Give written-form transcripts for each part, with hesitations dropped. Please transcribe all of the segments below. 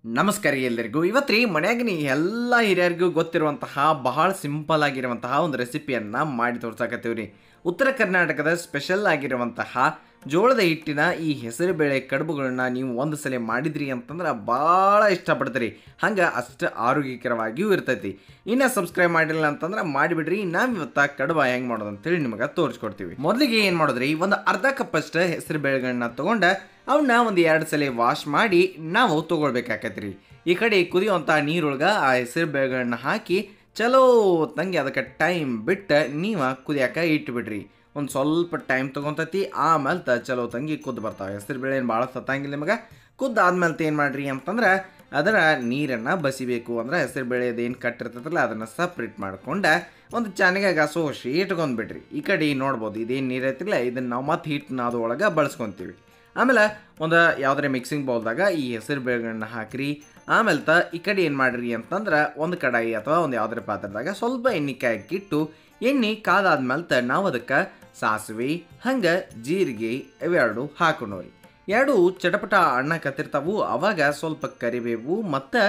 ನಮಸ್ಕಾರ ಎಲ್ಲರಿಗೂ. ಇವತ್ತು ಮನೆಯಾಗ ಎಲ್ಲ ಹಿರಿಯರಿಗೂ ಗೊತ್ತಿರುವಂತಹ ಬಹಳ ಸಿಂಪಲ್ ಆಗಿರುವಂತಹ ಒಂದು ರೆಸಿಪಿಯನ್ನು ಮಾಡಿ ತೋರ್ಸಾಕತ್ತೀವಿ. ಉತ್ತರ ಕರ್ನಾಟಕದ ಸ್ಪೆಷಲ್ ಆಗಿರುವಂತಹ ಜೋಳದ ಹಿಟ್ಟಿನ ಈ ಹೆಸರು ಬೇಳೆ ಕಡುಬುಗಳನ್ನ ನೀವು ಒಂದು ಸಲ ಮಾಡಿದ್ರಿ ಅಂತಂದ್ರೆ ಭಾಳ ಇಷ್ಟಪಡ್ತೀರಿ. ಹಂಗೆ ಅಷ್ಟು ಆರೋಗ್ಯಕರವಾಗಿಯೂ ಇರ್ತೈತಿ. ಇನ್ನು ಸಬ್ಸ್ಕ್ರೈಬ್ ಮಾಡಿಲ್ಲ ಅಂತಂದ್ರೆ ಮಾಡಿಬಿಡ್ರಿ. ನಾವು ಇವತ್ತು ಕಡುಬ ಹೆಂಗೆ ಮಾಡೋದು ಅಂತೇಳಿ ನಿಮಗೆ ತೋರಿಸ್ಕೊಡ್ತೀವಿ. ಮೊದಲಿಗೆ ಏನು ಮಾಡೋದ್ರಿ, ಒಂದು ಅರ್ಧ ಕಪ್ಪಷ್ಟು ಹೆಸರು ಬೇಳೆಗಳನ್ನ ತೊಗೊಂಡು ಅವನ್ನ ಒಂದು 2 ಸಲ ವಾಶ್ ಮಾಡಿ ನಾವು ತೊಗೊಳ್ಬೇಕಾಕೈತ್ರಿ. ಈ ಕಡೆ ಕುದಿಯುವಂಥ ನೀರೊಳಗೆ ಆ ಹೆಸರು ಬೇಳೆಗಳನ್ನ ಹಾಕಿ ಚಲೋ ತಂಗಿ ಅದಕ್ಕೆ ಟೈಮ್ ಬಿಟ್ಟು ನೀವು ಕುದಿಯೋಕೆ ಇಟ್ಬಿಡ್ರಿ. ಒಂದು ಸ್ವಲ್ಪ ಟೈಮ್ ತೊಗೊತೈತಿ. ಆಮೇಲೆ ಚಲೋ ತಂಗಿ ಕುದ್ದು ಬರ್ತಾವೆ. ಹೆಸರು ಬೇಳೆ ಏನು ಭಾಳ ಸತ್ತಂಗಿಲ್ಲ ನಿಮಗೆ. ಕುದ್ದಾದ್ಮೇಲೆ ಏನು ಮಾಡಿರಿ ಅಂತಂದ್ರೆ ಅದರ ನೀರನ್ನು ಬಸಿಬೇಕು. ಅಂದ್ರೆ ಹೆಸರು ಬೇಳೆದೇನು ಕಟ್ಟಿರ್ತದಲ್ಲ ಅದನ್ನು ಸಪ್ರೇಟ್ ಮಾಡ್ಕೊಂಡು ಒಂದು ಚೆನ್ನಾಗಿ ಸೋಸಿ ಇಟ್ಕೊಂಡ್ಬಿಡ್ರಿ. ಈ ಕಡೆ ನೋಡ್ಬೋದು ಇದೇನು ನೀರು ಐತಿಲ್ಲ ಇದನ್ನು ನಾವು ಮತ್ತೆ ಹಿಟ್ಟನ್ನ ಅದರೊಳಗೆ ಬಳಸ್ಕೊತೀವಿ. ಆಮೇಲೆ ಒಂದು ಯಾವುದೇ ಮಿಕ್ಸಿಂಗ್ ಬೌಲ್ದಾಗ ಈ ಹೆಸರು ಬೇಳೆಗಳನ್ನ ಹಾಕಿರಿ. ಆಮೇಲೆ ಈ ಕಡೆ ಏನು ಮಾಡಿರಿ ಅಂತಂದ್ರೆ ಒಂದು ಕಡಾಯಿ ಅಥವಾ ಒಂದು ಯಾವುದೇ ಪಾತ್ರದಾಗ ಸ್ವಲ್ಪ ಎಣ್ಣೆ ಕಾಯಕ್ಕಿಟ್ಟು ಎಣ್ಣೆ ಕಾದಾದ್ಮೇಲೆ ನಾವು ಅದಕ್ಕೆ ಸಾಸಿವೆ ಹಂಗೆ ಜೀರಿಗೆ ಇವೆರಡು ಹಾಕೊಂಡವ್ರಿ. ಎರಡು ಚಟಪಟ ಅಣ್ಣ ಕತ್ತಿರ್ತಾವು. ಅವಾಗ ಸ್ವಲ್ಪ ಕರಿಬೇವು ಮತ್ತು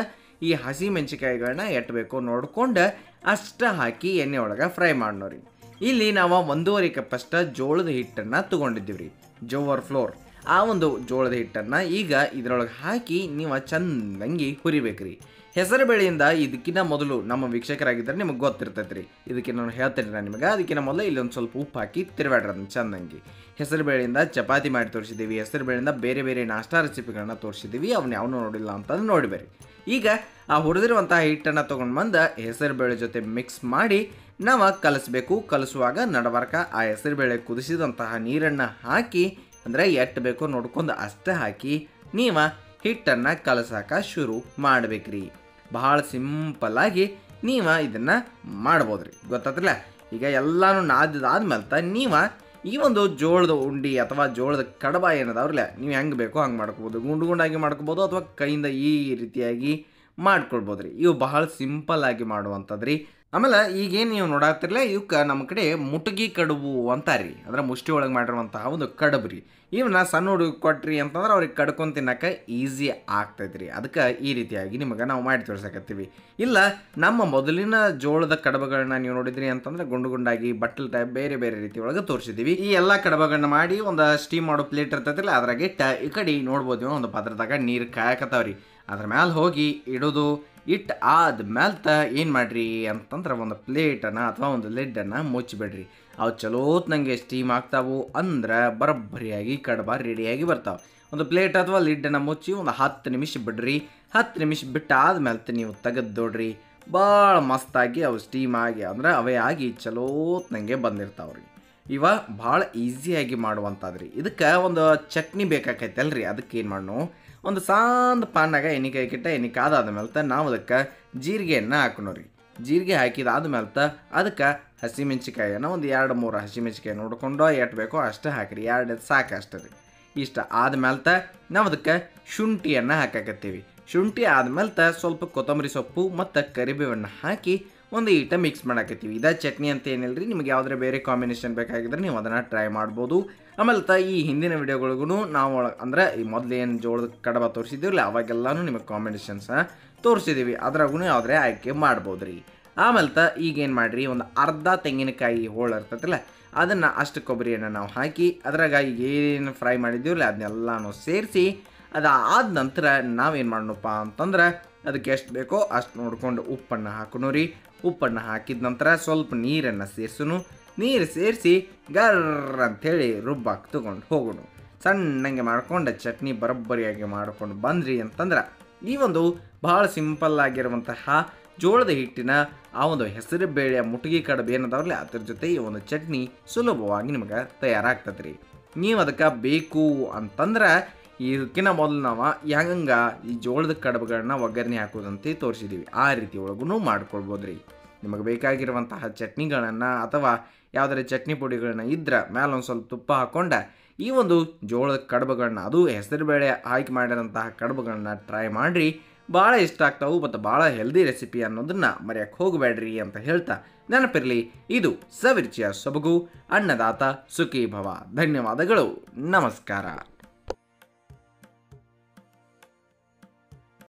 ಈ ಹಸಿ ಮೆಣಸಿಕಾಯಿಗಳನ್ನ ಎಟ್ಟಬೇಕು ನೋಡ್ಕೊಂಡು ಅಷ್ಟು ಹಾಕಿ ಎಣ್ಣೆ ಒಳಗೆ ಫ್ರೈ ಮಾಡೋರಿ. ಇಲ್ಲಿ ನಾವು 1.5 ಕಪ್ಪಷ್ಟು ಜೋಳದ ಹಿಟ್ಟನ್ನು ತೊಗೊಂಡಿದ್ದೀವಿ ರೀ, ಜೋವರ್ ಫ್ಲೋರ್. ಆ ಒಂದು ಜೋಳದ ಹಿಟ್ಟನ್ನು ಈಗ ಇದರೊಳಗೆ ಹಾಕಿ ನೀವು ಚಂದಂಗಿ ಹುರಿಬೇಕ್ರಿ. ಹೆಸರು ಬೇಳೆಯಿಂದ ಇದಕ್ಕಿಂತ ಮೊದಲು ನಮ್ಮ ವೀಕ್ಷಕರಾಗಿದ್ದರೆ ನಿಮಗೆ ಗೊತ್ತಿರ್ತೈತೆ ರೀ. ಇದಕ್ಕೆ ನಾನು ಹೇಳ್ತೇನೆ ನಿಮಗೆ. ಅದಕ್ಕಿಂತ ಮೊದಲು ಇಲ್ಲೊಂದು ಸ್ವಲ್ಪ ಉಪ್ಪು ಹಾಕಿ ತಿರುವಾಡ್ರಿ ಅದನ್ನು ಚಂದಂಗಿ. ಹೆಸರು ಬೇಳೆಯಿಂದ ಚಪಾತಿ ಮಾಡಿ ತೋರಿಸಿದ್ದೀವಿ. ಹೆಸರು ಬೇಳೆಯಿಂದ ಬೇರೆ ಬೇರೆ ನಾಷ್ಟಾ ರೆಸಿಪಿಗಳನ್ನ ತೋರಿಸಿದ್ದೀವಿ. ಅವನ್ನ ಯಾವನ್ನೂ ನೋಡಿಲ್ಲ ಅಂತಂದು ನೋಡಿಬೇರಿ. ಈಗ ಆ ಹುರಿದಿರುವಂತಹ ಹಿಟ್ಟನ್ನು ತೊಗೊಂಡು ಬಂದು ಹೆಸರು ಬೇಳೆ ಜೊತೆ ಮಿಕ್ಸ್ ಮಾಡಿ ನಾವು ಕಲಿಸ್ಬೇಕು. ಕಲಿಸುವಾಗ ನಡಬರ್ಕ ಆ ಹೆಸರು ಬೇಳೆ ಕುದಿಸಿದಂತಹ ನೀರನ್ನು ಹಾಕಿ ಅಂದರೆ ಎಷ್ಟು ಬೇಕೋ ನೋಡ್ಕೊಂಡು ಅಷ್ಟೇ ಹಾಕಿ ನೀವು ಹಿಟ್ಟನ್ನು ಕಲಸಕ್ಕೆ ಶುರು ಮಾಡ್ಬೇಕ್ರಿ. ಭಾಳ ಸಿಂಪಲ್ಲಾಗಿ ನೀವು ಇದನ್ನು ಮಾಡ್ಬೋದ್ರಿ. ಗೊತ್ತಾತ್ರಲ್ಲ. ಈಗ ಎಲ್ಲನೂ ನಾದಿದಾದ್ಮೇಲೆ ನೀವು ಈ ಒಂದು ಜೋಳದ ಉಂಡೆ ಅಥವಾ ಜೋಳದ ಕಡಬ ಏನದಾವ್ರಲ್ಲ ನೀವು ಹೆಂಗೆ ಬೇಕೋ ಹಂಗೆ ಮಾಡ್ಕೋಬೋದು. ಗುಂಡು ಗುಂಡಾಗಿ ಮಾಡ್ಕೋಬೋದು ಅಥವಾ ಕೈಯಿಂದ ಈ ರೀತಿಯಾಗಿ ಮಾಡ್ಕೊಳ್ಬೋದ್ರಿ. ಇವು ಬಹಳ ಸಿಂಪಲ್ ಆಗಿ ಮಾಡುವಂಥದ್ರಿ. ಆಮೇಲೆ ಈಗೇನು ನೀವು ನೋಡಾತಿರಲ್ಲ ಇವಕ್ಕೆ ನಮ್ಮ ಕಡೆ ಮುಟಗಿ ಕಡುಬು ಅಂತಾರ್ರಿ. ಅಂದ್ರೆ ಮುಷ್ಟಿ ಒಳಗೆ ಮಾಡಿರುವಂತಹ ಒಂದು ಕಡುಬು ರೀ. ಇವನ್ನ ಸಣ್ಣ ಹುಡುಗ ಕೊಟ್ರಿ ಅಂತಂದ್ರೆ ಅವ್ರಿಗೆ ಕಡ್ಕೊಂಡು ತಿನ್ನಕ್ಕೆ ಈಸಿ ಆಗ್ತೈತ್ರಿ. ಅದಕ್ಕೆ ಈ ರೀತಿಯಾಗಿ ನಿಮಗೆ ನಾವು ಮಾಡಿ ತೋರ್ಸಕತ್ತೀವಿ. ಇಲ್ಲ ನಮ್ಮ ಮೊದಲಿನ ಜೋಳದ ಕಡಬಗಳನ್ನ ನೀವು ನೋಡಿದ್ರಿ ಅಂತಂದ್ರೆ ಗುಂಡು ಗುಂಡಾಗಿ ಬಟ್ಟಲ್ ಟೈಪ್ ಬೇರೆ ಬೇರೆ ರೀತಿ ಒಳಗೆ ತೋರಿಸಿದ್ದೀವಿ. ಈ ಎಲ್ಲ ಕಡಬಗಳನ್ನ ಮಾಡಿ ಒಂದು ಸ್ಟೀಮ್ ಮಾಡೋ ಪ್ಲೇಟ್ ಇರ್ತೈತಿಲ್ಲ ಅದ್ರಾಗೆ ಈ ಕಡೆ ನೋಡ್ಬೋದು ಒಂದು ಪಾತ್ರದಾಗ ನೀರು ಕಾಯಕತ್ತಾವ್ರಿ. ಅದ್ರ ಮ್ಯಾಲೆ ಹೋಗಿ ಇಡೋದು. ಇಟ್ಟು ಆದ್ಮೇಲೆ ಏನು ಮಾಡಿರಿ ಅಂತಂದ್ರೆ ಒಂದು ಪ್ಲೇಟನ್ನು ಅಥವಾ ಒಂದು ಲಿಡ್ಡನ್ನು ಮುಚ್ಚಿಬಿಡ್ರಿ. ಅವು ಚಲೋತ್ನಂಗೆ ಸ್ಟೀಮ್ ಆಗ್ತಾವು ಅಂದ್ರೆ ಬರೋಬ್ಬರಿಯಾಗಿ ಕಡಬ ರೆಡಿಯಾಗಿ ಬರ್ತಾವೆ. ಒಂದು ಪ್ಲೇಟ್ ಅಥವಾ ಲಿಡ್ಡನ್ನು ಮುಚ್ಚಿ ಒಂದು 10 ನಿಮಿಷ ಬಿಡ್ರಿ. 10 ನಿಮಿಷ ಬಿಟ್ಟು ಆದ್ಮೇಲೆ ನೀವು ತೆಗೆದು ನೋಡ್ರಿ. ಭಾಳ ಮಸ್ತಾಗಿ ಅವು ಸ್ಟೀಮ್ ಆಗಿ ಅಂದ್ರೆ ಅವೇ ಆಗಿ ಚಲೋತ್ನಂಗೆ ಬಂದಿರ್ತಾವ್ರಿ. ಇವ ಭಾಳ ಈಸಿಯಾಗಿ ಮಾಡುವಂಥದ್ರಿ. ಇದಕ್ಕೆ ಒಂದು ಚಟ್ನಿ ಬೇಕಾಕೈತಲ್ರಿ. ಅದಕ್ಕೆ ಏನು ಮಾಡೋಣ, ಒಂದು ಸಣ್ಣ ಪಾನಾಗ ಎಣ್ಣೆ ಕಾಯ್ಕಿಟ್ಟ ಎಣ್ಣೆ ಕಾದಾದ್ಮೇಲೆ ನಾವು ಅದಕ್ಕೆ ಜೀರಿಗೆಯನ್ನು ಹಾಕೋಣ್ರಿ. ಜೀರಿಗೆ ಹಾಕಿದಾದ್ಮೇಲೆ ಅದಕ್ಕೆ ಹಸಿಮೆಣ್ಸಿಕಾಯನ್ನು ಒಂದು 2-3 ಹಸಿಮೆಣ್ಸಿಕಾಯಿ ನೋಡ್ಕೊಂಡು ಎಷ್ಟು ಬೇಕೋ ಅಷ್ಟು ಹಾಕಿರಿ. 2 ಸಾಕು ಅಷ್ಟೇ ರೀ. ಇಷ್ಟ ಆದ್ಮೇಲೆ ನಾವು ಅದಕ್ಕೆ ಶುಂಠಿಯನ್ನು ಹಾಕಾಕತ್ತೀವಿ. ಶುಂಠಿ ಆದ್ಮೇಲೆ ಸ್ವಲ್ಪ ಕೊತ್ತಂಬರಿ ಸೊಪ್ಪು ಮತ್ತು ಕರಿಬೇವನ್ನು ಹಾಕಿ ಒಂದು ಈಟ ಮಿಕ್ಸ್ ಮಾಡಾಕತ್ತೀವಿ. ಇದೇ ಚಟ್ನಿ ಅಂತ ಏನಿಲ್ಲ ರೀ. ನಿಮಗೆ ಯಾವುದೇ ಬೇರೆ ಕಾಂಬಿನೇಷನ್ ಬೇಕಾಗಿದ್ರೆ ನೀವು ಅದನ್ನು ಟ್ರೈ ಮಾಡ್ಬೋದು. ಆಮೇಲೆ ಈ ಹಿಂದಿನ ವಿಡಿಯೋಗಳಿಗೂ ನಾವು ಅಂದರೆ ಈ ಮೊದಲು ಏನು ಜೋಳದ ಕಡಬ ತೋರಿಸಿದ್ದೀವಲ್ಲ ಅವಾಗೆಲ್ಲನೂ ನಿಮಗೆ ಕಾಂಬಿನೇಷನ್ಸ್ ತೋರಿಸಿದ್ದೀವಿ. ಅದ್ರಾಗೂ ಯಾವುದೇ ಆಯ್ಕೆ ಮಾಡ್ಬೋದು ರೀ. ಆಮೇಲೆ ಈಗೇನು ಮಾಡಿರಿ, ಒಂದು ಅರ್ಧ ತೆಂಗಿನಕಾಯಿ ಹೋಳು ಇರ್ತೈತಿಲ್ಲ ಅದನ್ನು ಅಷ್ಟು ಕೊಬ್ಬರಿಯನ್ನು ನಾವು ಹಾಕಿ ಅದ್ರಾಗ ಏನು ಫ್ರೈ ಮಾಡಿದ್ದೀವಲ್ಲ ಅದನ್ನೆಲ್ಲನೂ ಸೇರಿಸಿ ಅದಾದ ನಂತರ ನಾವೇನು ಮಾಡೋಣಪ್ಪ ಅಂತಂದ್ರೆ ಅದಕ್ಕೆ ಎಷ್ಟು ಬೇಕೋ ಅಷ್ಟು ನೋಡ್ಕೊಂಡು ಉಪ್ಪನ್ನು ಹಾಕೋಣ. ಉಪ್ಪನ್ನು ಹಾಕಿದ ನಂತರ ಸ್ವಲ್ಪ ನೀರನ್ನು ಸೇರಿಸೋನು. ನೀರು ಸೇರಿಸಿ ಗರ್ರ ಅಂಥೇಳಿ ರುಬ್ಬಾಕಿ ತೊಗೊಂಡು ಹೋಗೋಣ. ಸಣ್ಣಂಗೆ ಮಾಡ್ಕೊಂಡು ಚಟ್ನಿ ಬರೋಬ್ಬರಿಯಾಗಿ ಮಾಡ್ಕೊಂಡು ಬಂದ್ರಿ ಅಂತಂದ್ರೆ ಈ ಒಂದು ಭಾಳ ಸಿಂಪಲ್ ಆಗಿರುವಂತಹ ಜೋಳದ ಹಿಟ್ಟಿನ ಆ ಒಂದು ಹೆಸರು ಬೇಳೆಯ ಮುಟಗಿ ಕಡುಬು ಏನದಾವ್ರಲ್ಲ ಅದ್ರ ಜೊತೆ ಈ ಒಂದು ಚಟ್ನಿ ಸುಲಭವಾಗಿ ನಿಮಗೆ ತಯಾರಾಗ್ತದೆ ರೀ. ನೀವು ಅದಕ್ಕೆ ಬೇಕು ಅಂತಂದ್ರೆ ಇದಕ್ಕಿಂತ ಮೊದಲು ನಾವು ಹೆಂಗೆ ಈ ಜೋಳದ ಕಡುಬುಗಳನ್ನ ಒಗ್ಗರಣೆ ಹಾಕೋದಂತೆ ತೋರಿಸಿದ್ದೀವಿ. ಆ ರೀತಿ ಒಳಗೂ ಮಾಡ್ಕೊಳ್ಬೋದು ರೀ. ನಿಮಗೆ ಬೇಕಾಗಿರುವಂತಹ ಚಟ್ನಿಗಳನ್ನು ಅಥವಾ ಯಾವುದಾರ ಚಟ್ನಿ ಪುಡಿಗಳನ್ನ ಇದ್ರೆ ಮೇಲೆ ಒಂದು ಸ್ವಲ್ಪ ತುಪ್ಪ ಹಾಕ್ಕೊಂಡು ಈ ಒಂದು ಜೋಳದ ಕಡುಬುಗಳನ್ನ ಅದು ಹೆಸರು ಬೇಳೆ ಹಾಕಿ ಮಾಡಿರೋಂತಹ ಕಡುಬುಗಳನ್ನ ಟ್ರೈ ಮಾಡಿರಿ. ಭಾಳ ಇಷ್ಟ ಆಗ್ತಾವೆ ಮತ್ತು ಭಾಳ ಹೆಲ್ದಿ ರೆಸಿಪಿ ಅನ್ನೋದನ್ನು ಮರೆಯೋಕ್ಕೆ ಹೋಗಬೇಡ್ರಿ ಅಂತ ಹೇಳ್ತಾ ನೆನಪಿರಲಿ, ಇದು ಸವಿರುಚಿಯ ಸೊಬಗು. ಅನ್ನದಾತ ಸುಖೀ ಭವ. ಧನ್ಯವಾದಗಳು. ನಮಸ್ಕಾರ.